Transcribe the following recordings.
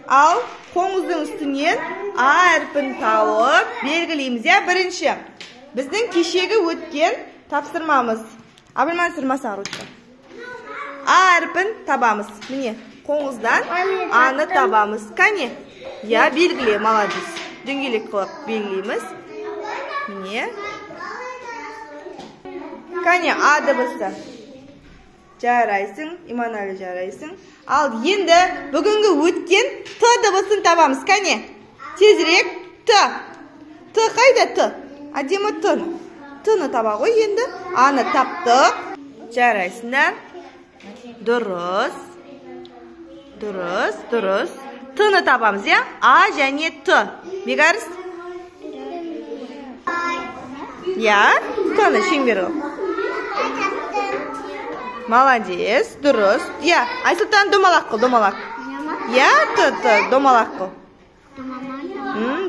Ал қоңыздың үстінен А әрпін тауып белгілейміз. Бірінші, біздің кешегі өткен тапсырмамыз. Абылмансыр маса ручка. А әрпін табамыз. Міне, қоңыздан Аны табамыз. Кәне? Белгіле, молодец. Дөңгелек қылып белгілейміз. Міне. Кәне, А дыбысы. Жарайсың, Иманәлі жарайсың. Ал енді бүгінгі өткен Т дыбысын табамыз. Кәне? Тезірек Т. Т қайда Т? Әдемі Т. Т-ны таба ғой енді. Аны таптық. Жарайсыңдар. Дұрыс. Дұрыс, дұрыс. Т-ны табамыз, А және Т. Бегарыз? Т-ны шеңбер ол. Молодец, дұрыс. Айсұлтан домалақ қыл, домалақ. Т, домалақ қыл.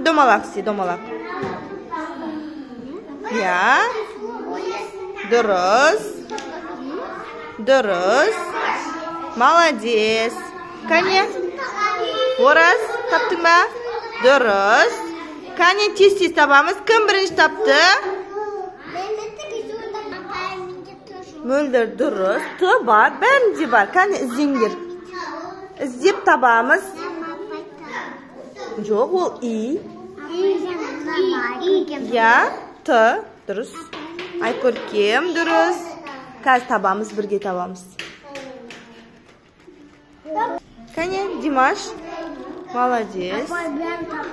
Домалақ си, домалақ. Дұрыс. Дұрыс. Молодец. Кәне? Ораз, таптың ба? Дұрыс. Кәне тез-тез табамыз. Кім бірінші тапты? Мөлдір дұрыс. Т бар, бәрінде бар. Кәне іздеңдер. Іздеп табамыз. Жоқ, ол И. Т. Дұрыс. Айкөркем дұрыс. Қазір табамыз, бірге табамыз. Кәне, Димаш. Молодец.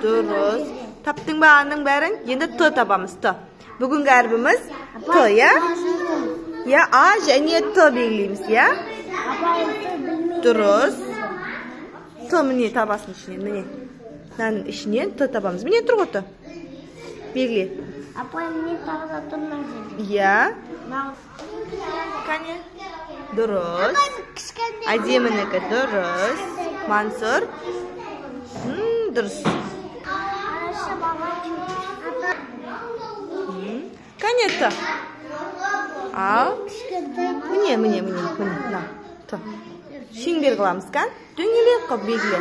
Дұрыс. Таптың ба Аның бәрін? Енді Т табамыз, Т. Бүгінгі әрбіміз Т, А және Т белгілейміз, Дұрыс. Т міне табасын ішінен, міне. Мынаның ішінен Т табамыз. Міне тұр ғой Т. Белгіле. Апай, мен тағыда тұрмайды. Кәне? Дұрыс. Әдемінікі дұрыс. Мансұр. Дұрыс. Кәне Т. Ал. Міне. Т. Шеңбер қыламыз, кән? Дөңгелек қып белгіле.